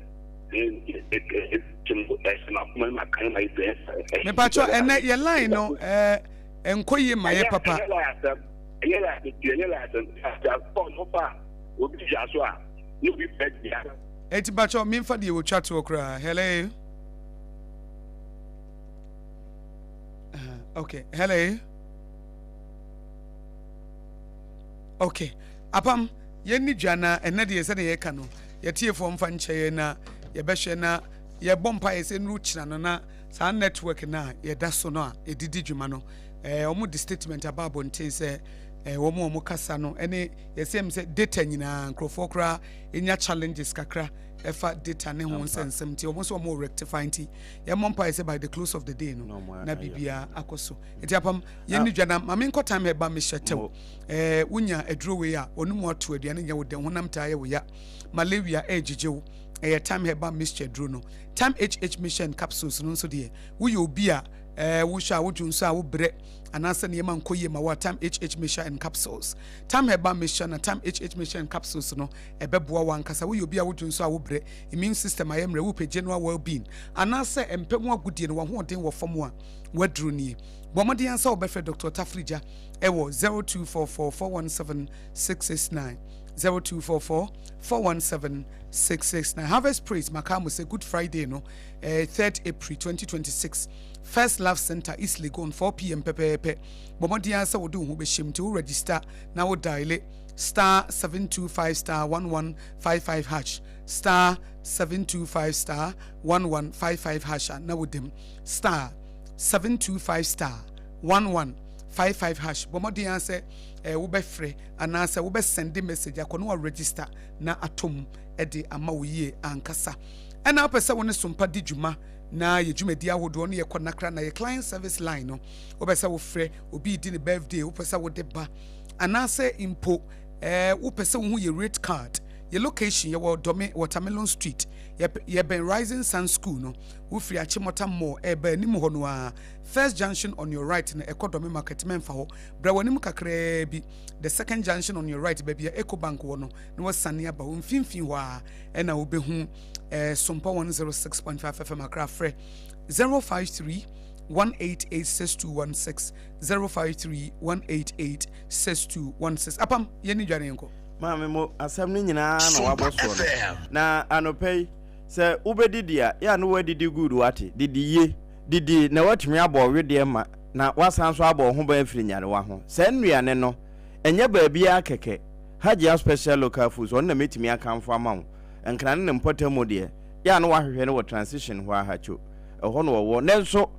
me pacho and your line no enkoye my papa. Eti bacho mimfa di wo chat okra. Hello. Okay. Hello. Okay. Apam yenni dwana enne de yese ne ye ka no. Ye tie fo mfa nche na ye behwe na ye bompa ye se nru china no na sa network na ye da so no a edidi dwuma no omo di statement about bonten se omo kasa no ene ye se data nyina nkrofo kra enya challenges kakra efa data ne ho nsensem ti omo so omo rectify nti ye mompa say by the close of the day no na bibia akoso eti apam ye ni dwana ma me nkota me ba me hyetew unya aduro we a onum ato aduane nya wo de honam ta ye wo ya malaria ejijew time heba mixture duro no time HH mission capsules no so de wo ye obi a wo sha wo junso a wo bre anase ne man koye ma wa time HH mission and capsules time heba mission na time HH mission capsules no ebeboa wan kasa wo ye obi a wo junso a wo bre immune system ayemre wo pe general well being anase empemu agudie no wo ho den wo fam a waduro ni bomode ansa wo befe Dr. Tafrija ewo 0244417669 0244417669 Harvest Praise Makamo say Good Friday no 3rd April 2026 First Love Center East Legon 4 p.m. pepe bomodi answer wo do hu be shim to register na wo dial star 725 star 1155 hash star 725 star 1155 hash na wo dem star 725 star 1155 hash bomodi answer wo be free anasa wo be send message akono wa register na atom ede ama wo yie ankasa ena opese wo ne sompa di dwuma na ye dwumadi ahodo no ye konakra na ye client service line no wo be se wo free obi di ne birthday wo pese wo de ba anasa impo wo pese wo hu ye rate card ye location ye wo Dome Watermelon Street ye Ben Rising Sun School no wo free Achimota Mall eba nim ho no a first junction on your right na Ekodome Market memfa ho bra wonim kakra bi the second junction on your right baby Eco Bank wo no na wasane aba wo mfimfin ho a na wo behu Sompa 106.5 FM akra frɛ 053 1886216 053 1886216 apam yeni dwane nko Mami mo asem ni nyina na waboso na anopei se ubedidi ya no wadidi good wate didi ye didi na watumi abo wede ma na wasanso abo ho ba afiri nyare wa ho se nnuane no enye baabi akeke Hagia special local foods on na metimi akamfo amawo enkran ne mpotamo de ya no wahwehwe ne wo transition ho ahacho eho no wo nenso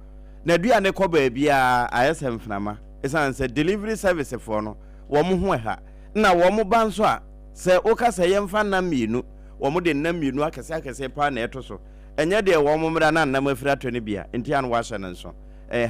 na dua ne ko baabi a ayesem fnama esan se delivery service for no wo mo ho ha na wo mo banso a se okasa yemfa na mienu wo mo de na mienu akese pa na eto so enye de wo mo mra na na mafira to ne bia enti an wa hye nso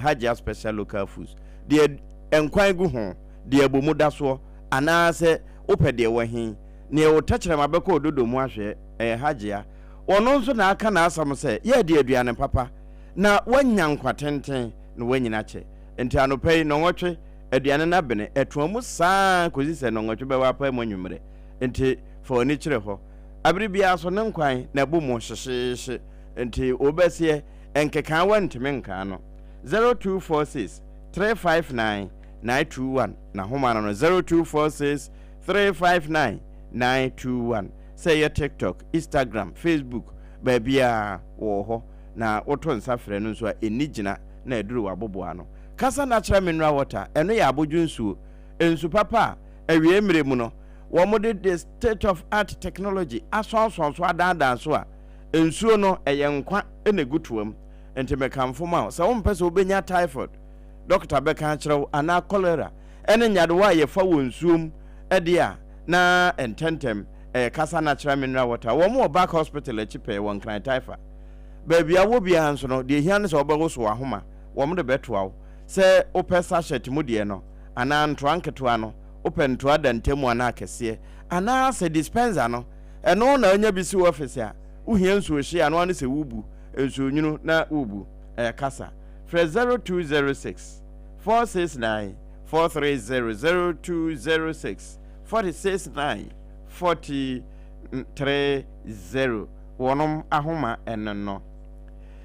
Hagia special local foods de enkwan gu ho de abomu da so ana se opede wo hin ne wo tachere mabeko ododo mu ahwe Hagia ono nso na aka na asam se ye de aduane papa na wanya nkwatenten no wanyina che enti anopei no nwotwe aduane na bene etuamu saa kozi se no nwotwe be wa pa mu nwumre enti fo ni kire ho abiri bia so ne nkwan na bu mu hyehye enti obesie enkeka wantime nka no 0246 359 921 na homa no 0246 359 921 say your TikTok, Instagram, Facebook babia wo ho na woto nsafre no so enigina na eduru wabobo ano kasa natural mineral water eno ya abodwu nsu papa awie mire mu no wo mode the state of art technology asonso adada so a nsuo no eyenkwa enegutuam enti mekamfo ma so wo mpese obenya typhoid doctor beka kirew ana cholera ene nyadewa ye fa wo nsuom edia na ententem kasa natural mineral water wo mo back hospital echipe won kran typhoid baby awo bia hanso no de hia ne so obago so ahoma wo mo de betoa se opesa shet mu de no ana ntoa nketoa no opentoa da ntemu ana akese ana se dispenser no eno na anya bisi office a uhia nsuo hye ano ane se wubu nsuo nyunu na wubu kasa fra 0206 469 430 469 430 wonom ahoma enno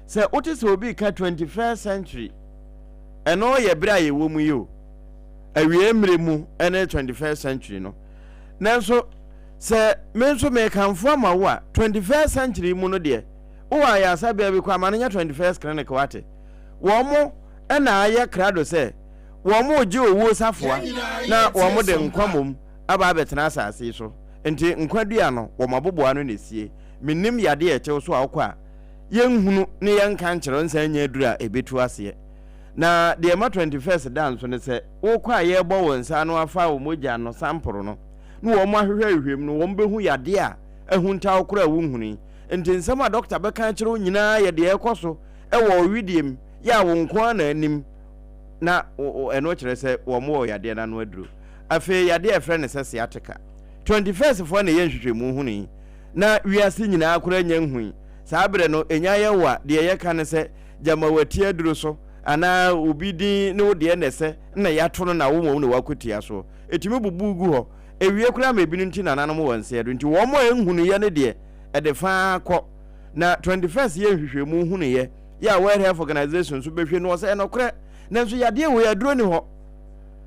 se otise obi ka 21st century eno ye bra ye wo mu yo awie mre mu ene 21st century no nanso se menso me kanfo ama wo a 21st century mu no de wo ya asabia bi kwa mananya 21st clinic wate wo mo ena aye krado se wo mo je owo safoa na wo mo de nkwamom aba betena asase so enti nkwadua no wo maboboa no nesie minnim yade eche so akwa yenhunu ne yenka nkyerɛ nsa nya adura ebetu ase na de ma 21st dance ne sɛ wo kwa ye bɔ won nsa no afa wo mogya no samporo no no wo mo ahwehwɛ ahwem no wo behu yade a ehunta okora wo nhuni enti nsɛm a doctor bɛka kyerɛ nyinaa ye de ekoso ɛwɔ widiem ya wo nko na anim na ɛno kyerɛ sɛ wo mo yade na no aduro afi yade efrɛ ne sɛ sciatica 21st fo na yenhwehwɛ mu huni na wiase nyinaa akora nya nhui saa bere no enya ye wa de ye ka ne sɛ jamawati aduro so ana obi din ne wo de ne sɛ na yato no na wo mo ne wakotia so etimi bubu gu ho ewie kura ma ebi nti na nanom won se do nti wo mo enhunu ye ne de de fa akɔ na 21st ye hwehwɛ mu hunu ye ya World Health Organization so behwe no sɛ no kra na nso yade wo aduro ni ho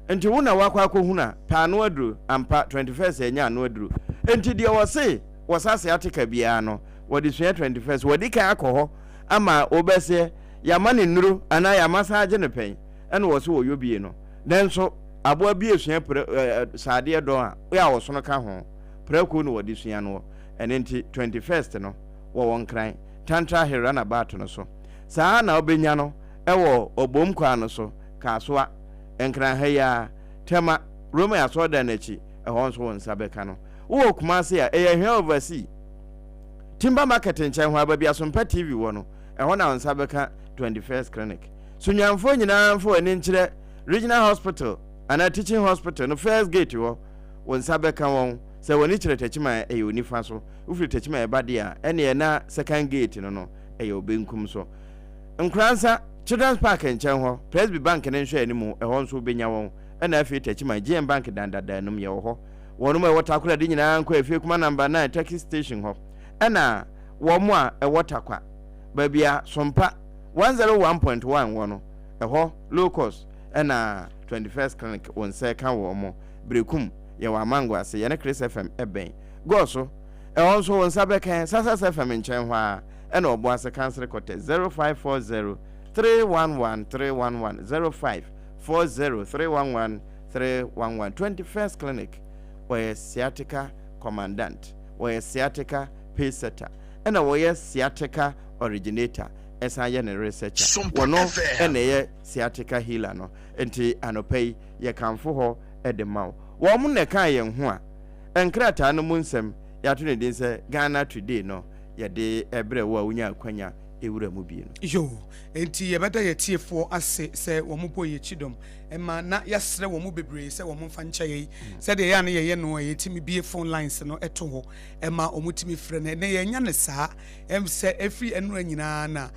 nti wo na wakɔ akɔhuna pa no aduro ampa 21st enya no aduro nti de wo se wasase atika bia no wo de sua 21st wo de kan akɔ ho ama obese yama ne nuru ana yama saaje ne pen ene wo se wo yobie no nanso aboa bi esua saade do a ya wo so no ka ho prako no wo de sua no ene nti 21st no wo won kran tantra hera na bato no so saa na obenya no ewo obom kwa no so kasoa enkran ha ya tema roma ya so da na chi ehon so won sabeka no wo kuma se ya ehwe oversee timber market nchen ho ababia SOMPA TV wo no ehon na won sabeka 21st clinic sunyanfo nyina mfo ani nkyere regional hospital ana teaching hospital no first gate wo won sabeka won se woni kyere techima e yoni fa so ufiri techima e bade a ene na second gate no e obenkum so nkransa children's park nchen ho presby bank ne nhwe animu ehon so benya won ena afi techima GM bank dandada num ye ho wonu ma wotakura de nyina nko afi kuma number 9 taxi station ho ena wo mo a e wotakwa babia SOMPA 101.1 wono eho low cost ena 21st clinic won se ka wo mo brekum ye wa mango ase ye ne Chris FM eben go so ehon so won sabeka sasa FM nchen ho a ena obo ase cancer kote 0540 311 311 0540 311 311 21st clinic where sciatica commandant where sciatica pacesetter ena where sciatica originator esa ye ne researcher wono ena ye sciatica healer no enti anopay ye kanfo ho edemaw wo mu ne kan ye ho a enkrata no mu nsem ya to ne din se Ghana Today no ye de ebre wo awunya akwanya ewura mu bi no yo enti ye beda ye tiefo ase se wo mu boye chidom ema na yasre wo mu bebre se wo mu fa ncha ye se de ya na ye no ye timi bie phone lines no eto ho ema omutimi frɛ ne ye nya ne saa se every enura nyina na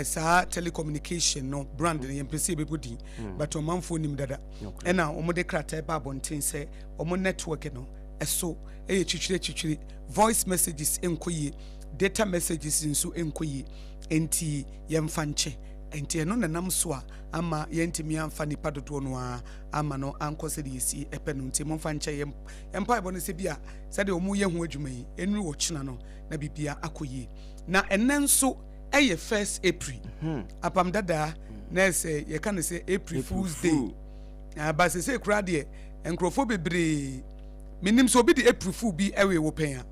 saa telecommunication no brand ne mpese bebodi but o manfo nim dada ena o mo de krata ba bonten se o mo network no eso eye chichire voice messages enkoye data messages nso enkoye enti yemfa nche enti eno nanam so a ama yentimi amfa nipa dodo no a ama no ankose de yesi epe no enti momfa nche yempa ebo no se bia se de o mu ye ho adwuma yi enu wo china no na bibia akoye na enenso eye 1st April apam dada na se ye kan se April Fool's Day ba se kura de enkrofo bebre minim so bi de April Fool bi ewe wo pen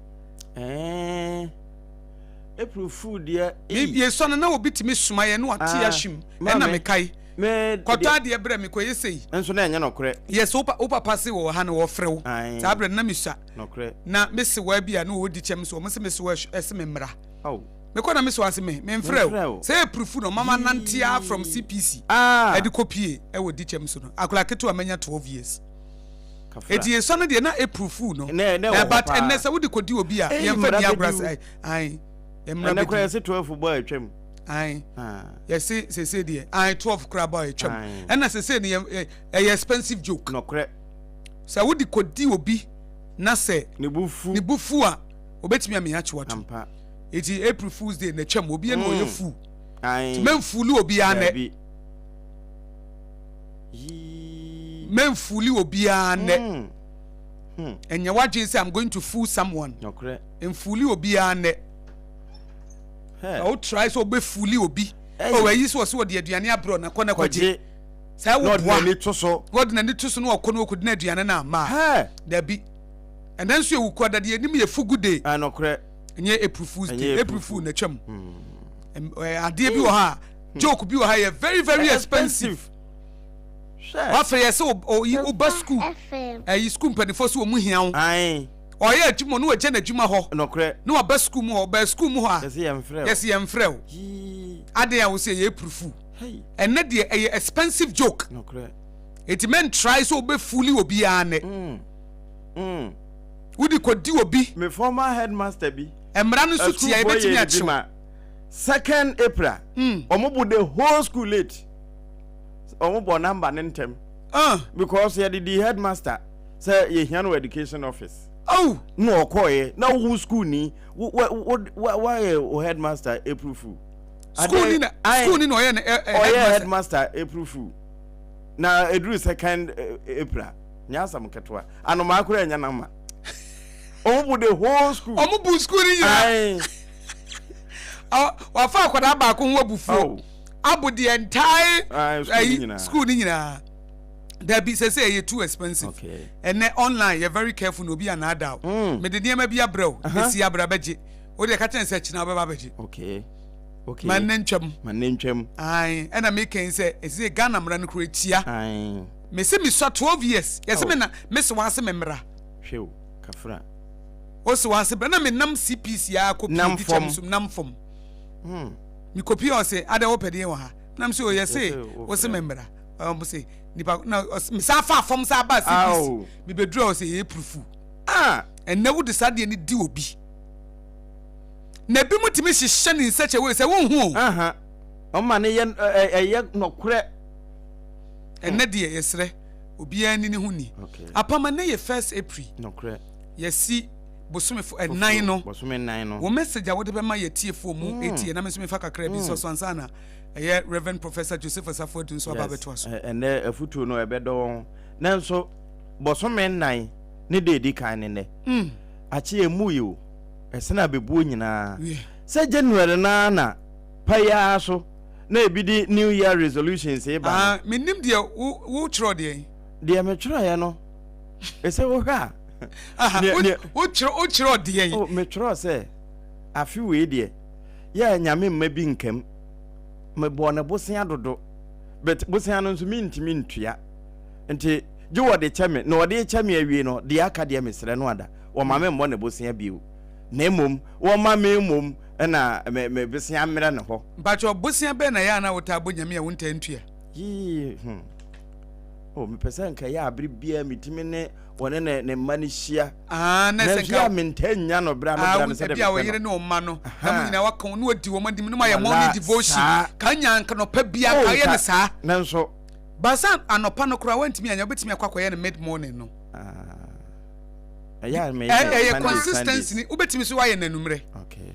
a April Fool dia ye so na obi timi suma ye no ati ahim na me kai kota de bre me koye sei enso na enye nokre yes opa passe wo ha na wo frew sa bre na misa nokre na mesi wa bia na wo di chem so mo se mesi wa ese me mra me ko na mesi wa se me frew say April Fool no mama nantia from CPC e di copy e wo di chem so no akula ketu amanya 12 years eti ye so na de na April Fool no but enese wo di kodi obi a ye mfa di agras ai emra kwa se 12 boy atwam ai yes se de ai 12 kra boy atwam ena se ne ye expensive joke no kre se wo di kodi obi na se ne bufu a obetimi am ya chiwato eti April Fool's Day na twam obi e no ye fu ai memfulu obi ane memfuli obi ane enye wadwe say I'm going to fool someone no kre emfuli obi ane o try so be fuli obi o we yi so so de aduane abro na kona kwaje say wo no ni to so god na ni to so no okono okudi na aduane na ma da bi and then so e wuko da de enim ye fugu day no kre enye April Fool's Day April Fool na twam Ade bi wo ha joke bi wo ha very very expensive. After yes o ba school school penifo so mu hia wo oye adwuma no agye na adwuma ho nokre no ba school mu ho a yes yem frɛ wo ade a wo say ye proofu enne de expensive joke nokre it men try so be fully obi ane wudi kodi obi me former headmaster bi emra no so tia e betimi a chew 2nd April omobu the whole school late omobu number nentem because he the headmaster say ye hian education office no okoye na who school ni why headmaster April fool school ni no headmaster April fool na edru 2nd April nyasa mketwa anoma akura enya nama omobu the whole school omobu school ni ya wafa akwada ba ko ho abufuo abu the entire school ni nyina there be say you too expensive and then online you're very careful no be an adult me de niam bia brew esi abra beje o de ka chen se china ba beje okay manentwam ai and I make say esi Ghana mra no kretia me se me so 12 years yes me na me se wan se me mra hwew kafra o se wan se na me nam CPC ya ko nam fom mi copy o say ada wo pede wo ha nam se o yes o se me mra say nipa na me sa fa fom sa ba CPC me be draw say e proof and na wo decide ni di obi na bi mutimi hihye ni such a way say won hu o ma ne ye nokure and na de yesre obi ani ni hu ni apama na ye 1st April nokure yesi bosomefo 9 no bosome 9 no wo message a wo de be ma ye tiefo mu etie na me so me fa kakra bi so ansana Reverend Professor Joseph Asafo dun so ababeto so and afutu no ebedo nanso bosome 9 ne de di kan ne achi emu yo esena bebuo nyina se January na paya so na ebidi New Year resolutions e ba menim de wo chro de me chro ye no ese wo hwa wo chro de oh me chro se afi we de ya nyame mma bi nkam me bo na bosia dodo but bosia no nso mintimi ntua nti je wo de cheme na wo de cheme awie no de aka de mesre no ada wo ma me mbo na bosia biu na mom wo ma me mom na me bosia mre ne ho bacho bosia be na ya na wo ta bonyame a wo nta ntua oh me pesa nka ya abri bia mitimi ne wone ne mani hia na se nka mentanya no bra no se bia wo yire ne o ma no na mo nyina waka no odi wo madim no ma ya morning devotion ka nya nka no pa bia ka ye ne saa nanso basa anopa no kura wantimi anya obetimi akwa ye ne mid morning no ya me consistency ni obetimi so wa ye nanumre okay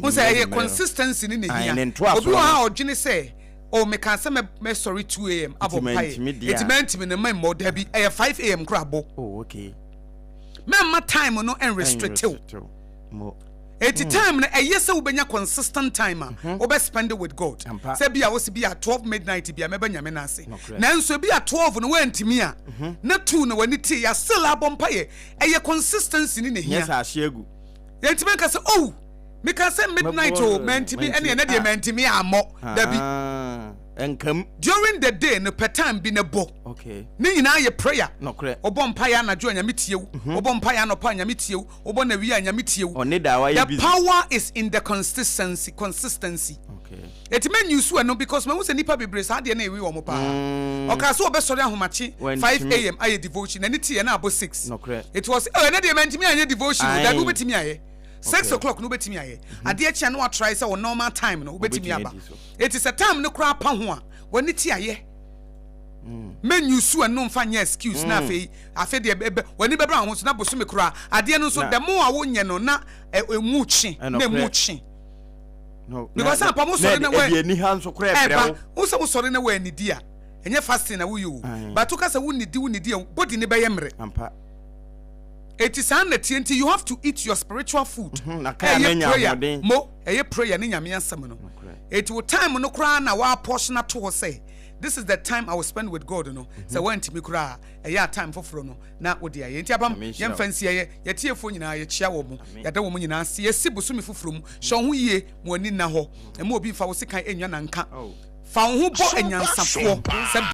mo say ye consistency ni ne hia obi ha odwene say oh me can say me sorry 2 am abo pai it meant me my mother be 5 am crabo okay me time no and restricted mo time na say we benya consistent time we be spend it with God say bia we be at 12 midnight bia me benya me na ase na nso bi at 12 no wantimi a na 2 no wani ti ya still abo pai consistency ni ne hia yes a hyegu yentime ka say oh me can say midnight menti bi ene na de menti mi amo da bi enkam during the day no per time bi na bo okay ni nyina ye prayer no kre obo mpa ya na jo anyame tiew obo mpa ya no pa anyame tiew obo na wi anyame tiew oni da wa ye busy the power is in the consistency okay it mean you so no because me say nipa bebre sa de na ewi wo mo pa oka so obesori ahomachi 5 am aye devotion and it na abo 6 no kre it was na de menti mi anye devotion da bi betimi aye 6 o'clock no betimi aye ade a chia no try say normal time no betimi aba it is a time no kra pa ho a woni ti aye men you so no mfa nya excuse na afi de woni bebra ho so na boso me kra ade no so the more a wonye no na emu chi na emu chi no because apa mo so na we ni han so kra ebre wo so so na we ni dia enye fasting na wo you but to ka say wo ni dia body ni be yemre ampa it is an attention you have to eat your spiritual food na ka menya mo prayer ni nyame ansam no it will time no kra na wa portion to say this is the time I will spend with God no so when timi kura time for no na odi aye nti abam yem fancy ye tiefo nyina ye chia wo mu ya da wo mu nyina se ye sibusumi foforo mu so ho yie mo ani na ho e ma obi fa wo sekan enwa na nka fa wo ho bo anyansapo